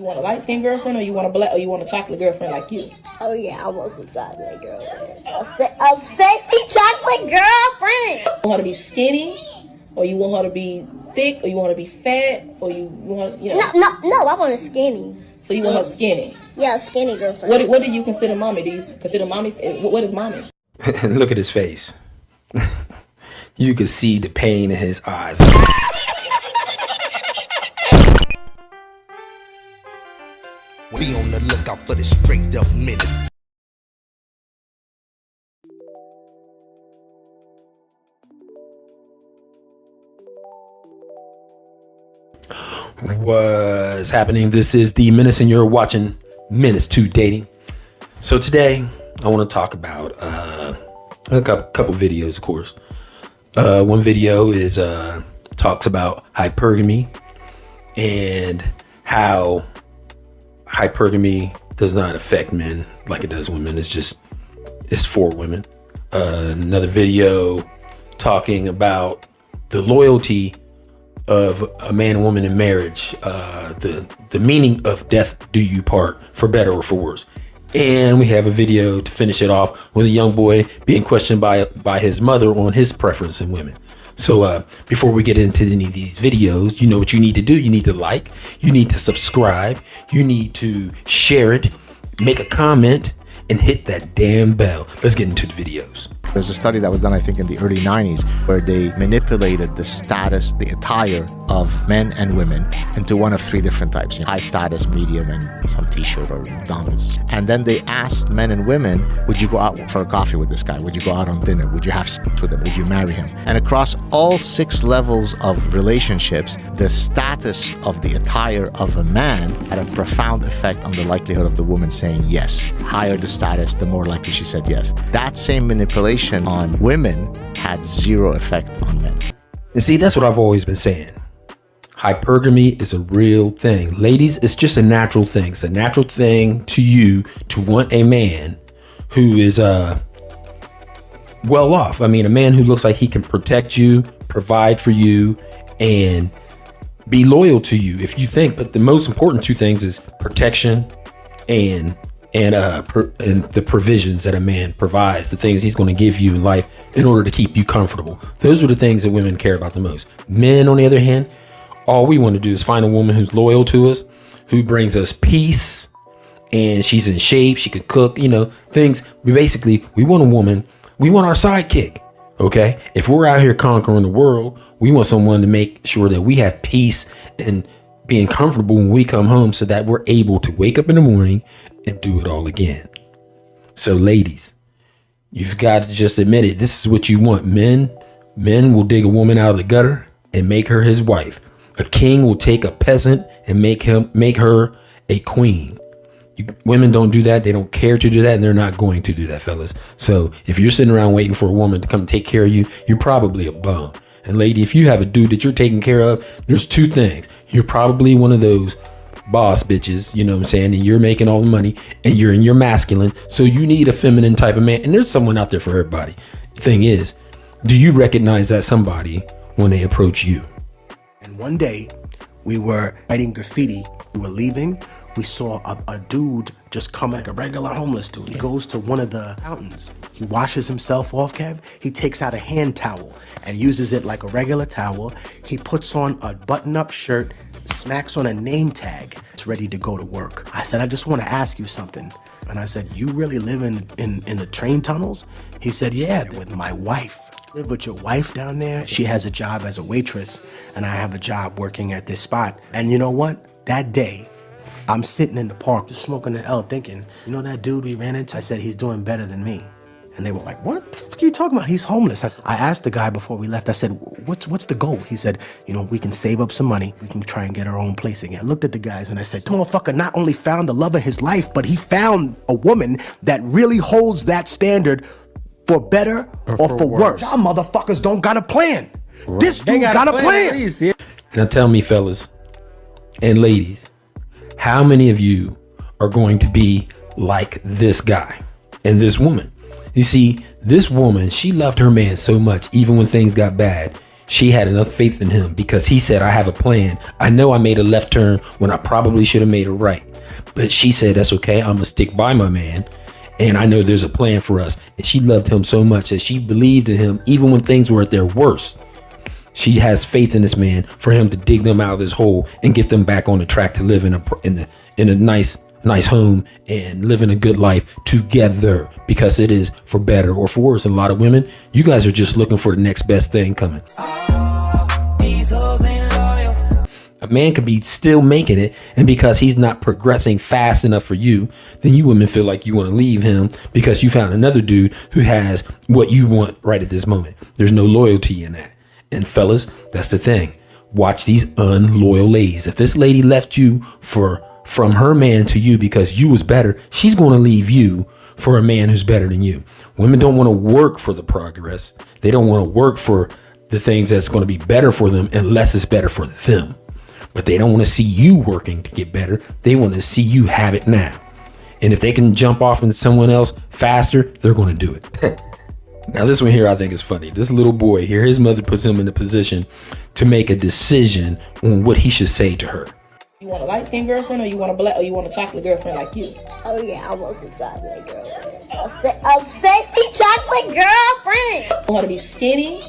You want a light-skinned girlfriend, or you want a black, or you want a chocolate girlfriend like you? Oh yeah, I want some chocolate girlfriend. A sexy chocolate girlfriend. You want her to be skinny, or you want her to be thick, or you want her to be fat, or you want her, No, I want a skinny. So you want her skinny? Yeah, a skinny girlfriend. What do you consider mommy? Do you consider mommy? What is mommy? Look at his face. You can see the pain in his eyes. Be on the lookout for the straight up menace. What's happening? This is the Menace, and you're watching Menace to Dating. So today I want to talk about a couple videos, of course. One video is talks about hypergamy and how hypergamy does not affect men like it does women. It's for women. Another video talking about the loyalty of a man and woman in marriage, the meaning of death do you part, for better or for worse. And we have a video to finish it off with a young boy being questioned by his mother on his preference in women. So before we get into any of these videos, you know what you need to do. You need to like, you need to subscribe, you need to share it, make a comment, and hit that damn bell. Let's get into the videos. There's a study that was done, I think, in the early 90s, where they manipulated the status, the attire of men and women into one of three different types: high status, medium, and some t-shirt or McDonald's. And then they asked men and women, would you go out for a coffee with this guy? Would you go out on dinner? Would you have sex with him? Would you marry him? And across all 6 levels of relationships, the status of the attire of a man had a profound effect on the likelihood of the woman saying yes. Higher the status, the more likely she said yes. That same manipulation on women had 0 effect on men. And see, that's what I've always been saying. Hypergamy is a real thing. Ladies, it's just a natural thing. It's a natural thing to you to want a man who is well off. I mean, a man who looks like he can protect you, provide for you, and be loyal to you. If you think, but the most important 2 things is protection and the provisions that a man provides, the things he's going to give you in life in order to keep you comfortable. Those are the things that women care about the most. Men, on the other hand, all we want to do is find a woman who's loyal to us, who brings us peace, and she's in shape, she could cook, things. We want a woman, we want our sidekick, okay? If we're out here conquering the world, we want someone to make sure that we have peace and being comfortable when we come home, so that we're able to wake up in the morning and do it all again. So ladies, you've got to just admit it. This is what you want. Men will dig a woman out of the gutter and make her his wife. A king will take a peasant and make her a queen. Women don't do that. They don't care to do that, and they're not going to do that, fellas. So if you're sitting around waiting for a woman to come take care of you, you're probably a bum. And lady, if you have a dude that you're taking care of, there's 2 things. You're probably one of those boss bitches, you know what I'm saying? And you're making all the money and you're in your masculine. So you need a feminine type of man. And there's someone out there for everybody. Thing is, do you recognize that somebody when they approach you? And one day we were writing graffiti. We were leaving. We saw a dude just come, like a regular homeless dude. He goes to one of the fountains. He washes himself off, Kev. He takes out a hand towel and uses it like a regular towel. He puts on a button-up shirt, smacks on a name tag. It's ready to go to work. I said, I just want to ask you something. And I said, you really live in the train tunnels? He said, yeah, with my wife. Live with your wife down there? She has a job as a waitress, and I have a job working at this spot. And you know what? That day, I'm sitting in the park just smoking an L thinking, you know that dude we ran into? I said, he's doing better than me. And they were like, what the fuck are you talking about? He's homeless. I asked the guy before we left, I said, what's the goal? He said, we can save up some money. We can try and get our own place again. I looked at the guys and I said, this motherfucker not only found the love of his life, but he found a woman that really holds that standard for better or for worse. Y'all motherfuckers don't got a plan. Right. This dude got a plan. Now tell me, fellas and ladies, how many of you are going to be like this guy and this woman? You see, this woman, she loved her man so much, even when things got bad, She had enough faith in him because he said, I have a plan. I know I made a left turn when I probably should have made a right. But she said, that's okay. I'm going to stick by my man. And I know there's a plan for us. And she loved him so much that she believed in him even when things were at their worst. She has faith in this man for him to dig them out of this hole and get them back on the track to live in a nice home and living a good life together, because it is for better or for worse. And a lot of women, you guys are just looking for the next best thing coming. A man could be still making it, and because he's not progressing fast enough for you, then you women feel like you want to leave him because you found another dude who has what you want right at this moment. There's no loyalty in that. And fellas, that's the thing. Watch these unloyal ladies. If this lady left you from her man to you because you was better, she's going to leave you for a man who's better than you. Women don't want to work for the progress. They don't want to work for the things that's going to be better for them unless it's better for them. But they don't want to see you working to get better. They want to see you have it now. And if they can jump off into someone else faster, they're going to do it. Now, this one here I think is funny. This little boy here, his mother puts him in a position to make a decision on what he should say to her. You want a light-skinned girlfriend, or you want a black, or you want a chocolate girlfriend like you? Oh yeah, I want a chocolate girlfriend. A sexy chocolate girlfriend. You want her to be skinny,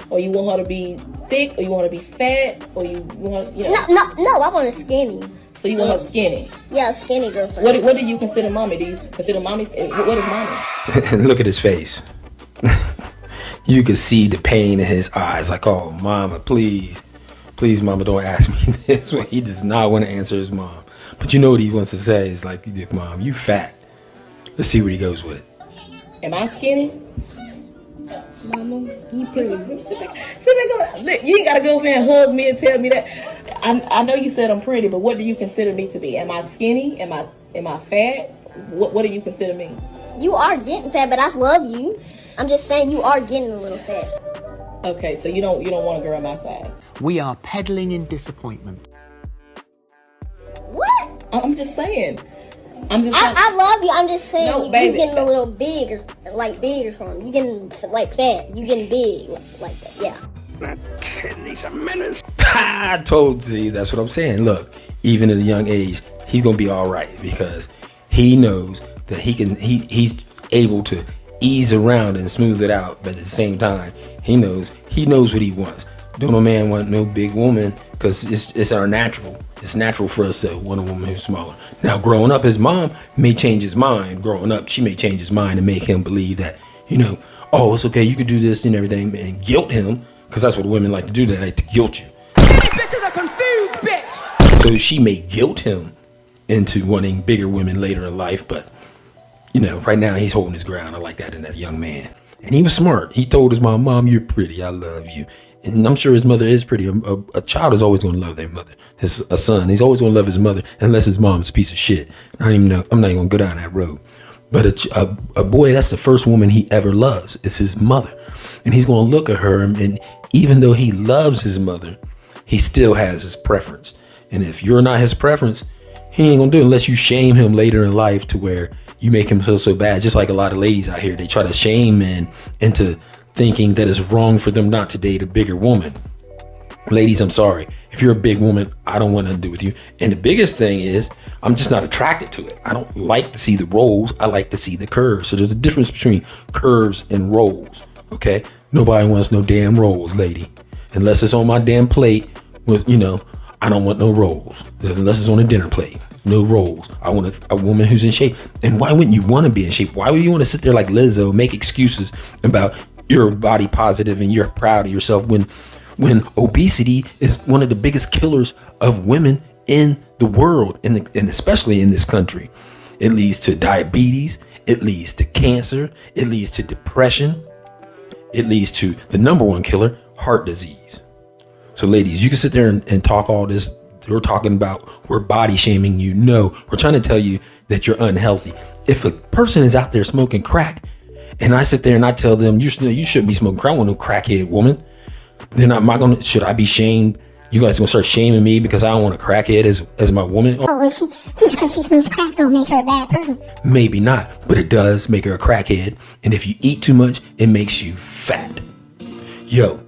or you want her to be thick, or you want her to be fat, or you want, you know? No, I want a skinny. So you want her skinny? Yeah, a skinny girlfriend. What do you consider mommy? Do you consider mommy? What is mommy? Look at his face. You could see the pain in his eyes, like, oh, mama, please, mama, don't ask me this. He does not want to answer his mom. But you know what he wants to say is like, mom, you fat. Let's see where he goes with it. Am I skinny? Mama, you pretty. Sit back. You ain't gotta go over there and hug me and tell me that. I know you said I'm pretty, but what do you consider me to be? Am I skinny? Am I fat? What do you consider me? You are getting fat, but I love you. I'm just saying you are getting a little fat. Okay, so you don't want a girl my size. We are peddling in disappointment. What? I'm just saying. I love you. I'm just saying No, you baby. getting a little big or something. You getting like fat. You getting big like that. Yeah. I told you, that's what I'm saying. Look, even at a young age, he's gonna be all right because he knows that he's able to ease around and smooth it out, but at the same time, he knows what he wants. Don't no man want no big woman, because it's our natural. It's natural for us to want a woman who's smaller. Now, growing up, his mom may change his mind. Growing up, she may change his mind and make him believe that, oh, it's okay, you could do this and everything, and guilt him, because that's what women like to do. They like to guilt you. Bitches are confused, bitch. So she may guilt him into wanting bigger women later in life, but right now he's holding his ground. I like that in that young man. And he was smart. He told his mom, you're pretty. I love you. And I'm sure his mother is pretty. A child is always going to love their mother. A son, he's always going to love his mother unless his mom's a piece of shit. I'm not even going to go down that road. But a boy, that's the first woman he ever loves. It's his mother. And he's going to look at her. And even though he loves his mother, he still has his preference. And if you're not his preference, he ain't going to do it unless you shame him later in life to where you make him feel so bad. Just like a lot of ladies out here, they try to shame men into thinking that it's wrong for them not to date a bigger woman. Ladies, I'm sorry. If you're a big woman, I don't want nothing to do with you. And the biggest thing is, I'm just not attracted to it. I don't like to see the rolls. I like to see the curves. So there's a difference between curves and rolls. Okay? Nobody wants no damn rolls, lady. Unless it's on my damn plate with, I don't want no rolls. Unless it's on a dinner plate. No rolls. I want a woman who's in shape. And why wouldn't you want to be in shape? Why would you want to sit there like Lizzo, make excuses about you're body positive and you're proud of yourself when obesity is one of the biggest killers of women in the world, and especially in this country? It leads to diabetes. It leads to cancer. It leads to depression. It leads to the number one killer, heart disease. So ladies, you can sit there and talk all this. We're talking about we're body shaming you. No, we're trying to tell you that you're unhealthy. If a person is out there smoking crack and I sit there and I tell them you shouldn't be smoking crack, I want no crackhead woman, then should I be shamed? You guys gonna start shaming me because I don't want a crackhead as my woman? Oh, just because she smokes crack don't make her a bad person. Maybe not, but it does make her a crackhead. And if you eat too much, it makes you fat. Yo,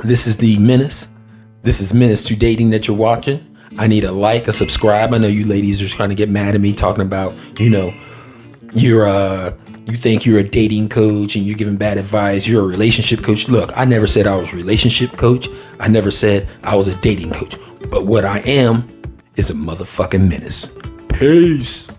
This is the Menace. This is Menace to Dating that you're watching. I need a like, a subscribe. I know you ladies are trying to get mad at me talking about, you think you're a dating coach and you're giving bad advice. You're a relationship coach. Look, I never said I was a relationship coach. I never said I was a dating coach. But what I am is a motherfucking menace. Peace.